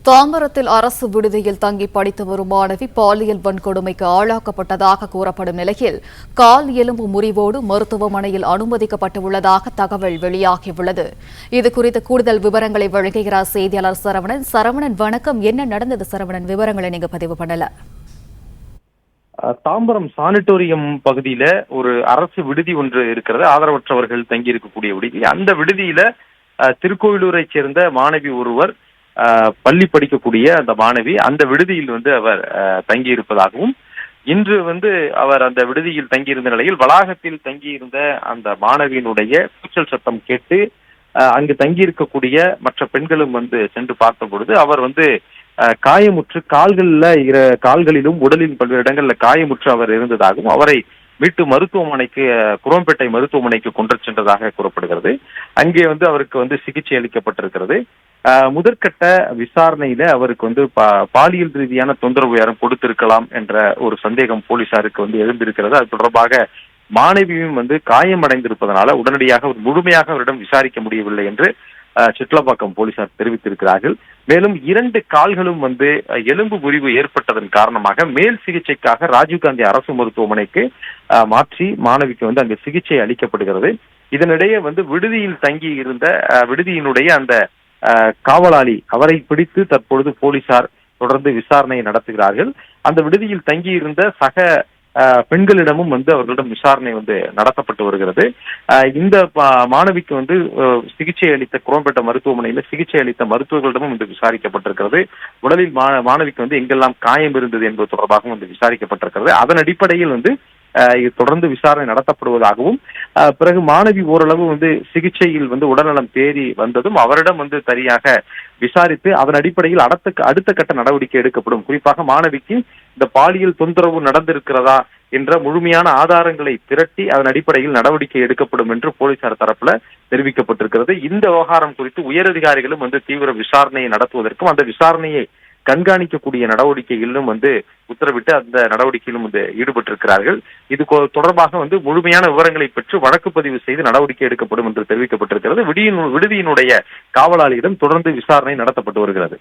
தாம்பரத்தில் அரசு விடுதியில் தங்கி படித்த ஒரு மாணவி பாலியல் வன்கொடுமைக்கு ஆளாக்கப்பட்டதாக கூறப்படும் நிலையில் கால் எலும்பு முறிவோடு மருத்துவமனையில் அனுமதிக்கப்பட்டுள்ளதாக தகவல் வெளியாகியுள்ளது. இதுகுறித்த கூடுதல் விவரங்களை வழங்குகிறார் செய்தியாளர் சரவணன். சரவணன், வணக்கம். என்ன நடந்தது சரவணன்? விவரங்களை நீங்க பதிவு பண்ணல. தாம்பரம் சானிட்டோரியம் பகுதியில ஒரு அரசு விடுதி ஒன்று இருக்கிறது. ஆதரவற்றவர்கள் தங்கி இருக்கக்கூடிய விடுதி. அந்த விடுதியில திருக்கோவிலூரை சேர்ந்த மாணவி ஒருவர் பள்ளி படிக்கக்கூடிய அந்த மாணவி அந்த விடுதியில் அவர் தங்கி இருப்பதாகவும், இன்று அவர் அந்த விடுதியில் தங்கியிருந்த நிலையில் வளாகத்தில் தங்கியிருந்த அந்த மாணவியினுடைய கூச்சல் சத்தம் கேட்டு அங்கு தங்கியிருக்கக்கூடிய மற்ற பெண்களும் சென்று பார்த்த பொழுது அவர் காயமுற்று கால்களிலும் உடலின் பல்வேறு இடங்கள்ல காயமுற்று அவர் இருந்ததாகவும், அவரை மீட்டு மருத்துவமனைக்கு குரோம்பேட்டை மருத்துவமனைக்கு கொண்டு சென்றதாக கூறப்படுகிறது. அங்கே அவருக்கு சிகிச்சை அளிக்கப்பட்டிருக்கிறது. முதற்கட்ட விசாரணையில அவருக்கு பாலியல் ரீதியான தொந்தரவு யாரும் கொடுத்திருக்கலாம் என்ற ஒரு சந்தேகம் போலீசாருக்கு எழுந்திருக்கிறது. அது தொடர்பாக மாணவியும் காயமடைந்திருப்பதனால உடனடியாக முழுமையாக அவரிடம் விசாரிக்க முடியவில்லை என்று சிட்லப்பாக்கம் போலீசார் தெரிவித்திருக்கிறார்கள். மேலும் 2 கால்களும் எலும்பு முறிவு ஏற்பட்டதன் காரணமாக மேல் சிகிச்சைக்காக ராஜீவ்காந்தி அரசு மருத்துவமனைக்கு மாற்றி மாணவிக்கு அங்கு சிகிச்சை அளிக்கப்படுகிறது. இதனிடையே விடுதியில் தங்கி இருந்த விடுதியினுடைய அந்த காவலாளி அவரை பிடித்து தற்பொழுது போலீசார் தொடர்ந்து விசாரணை நடத்துகிறார்கள். அந்த விடுதியில் தங்கியிருந்த சக பெண்களிடமும் அவர்களிடம் விசாரணை நடத்தப்பட்டு வருகிறது. இந்த மாணவிக்கு சிகிச்சை அளித்த குரோம்பேட்டை மருத்துவமனையில் சிகிச்சை அளித்த மருத்துவர்களிடமும் விசாரிக்கப்பட்டிருக்கிறது. உடலில் மாணவிக்கு எங்கெல்லாம் காயம் இருந்தது என்பது தொடர்பாகவும் விசாரிக்கப்பட்டிருக்கிறது. அதன் அடிப்படையில் தொடர்ந்து விசாரணை நடத்தப்படுவதாகவும், பிறகு மாணவி ஓரளவு சிகிச்சையில் உடல்நலம் தேறி வந்ததும் அவரிடம் சரியாக விசாரித்து அதன் அடிப்படையில் அடுத்த கட்ட நடவடிக்கை எடுக்கப்படும். குறிப்பாக மாணவிக்கு இந்த பாலியல் தொந்தரவு நடந்திருக்கிறதா என்ற முழுமையான ஆதாரங்களை திரட்டி அதன் அடிப்படையில் நடவடிக்கை எடுக்கப்படும் என்று போலீசார் தரப்புல தெரிவிக்கப்பட்டிருக்கிறது. இந்த விவகாரம் குறித்து உயரதிகாரிகளும் தீவிர விசாரணையை நடத்துவதற்கும் அந்த விசாரணையை கண்காணிக்கக்கூடிய நடவடிக்கைகளிலும் உத்தரவிட்டு அந்த நடவடிக்கையிலும் ஈடுபட்டிருக்கிறார்கள். இது தொடர்பாக முழுமையான விவரங்களை பெற்று வழக்கு பதிவு செய்து நடவடிக்கை எடுக்கப்படும் என்று தெரிவிக்கப்பட்டிருக்கிறது. விடுதியினுடைய காவலாளியிடம் தொடர்ந்து விசாரணை நடத்தப்பட்டு வருகிறது.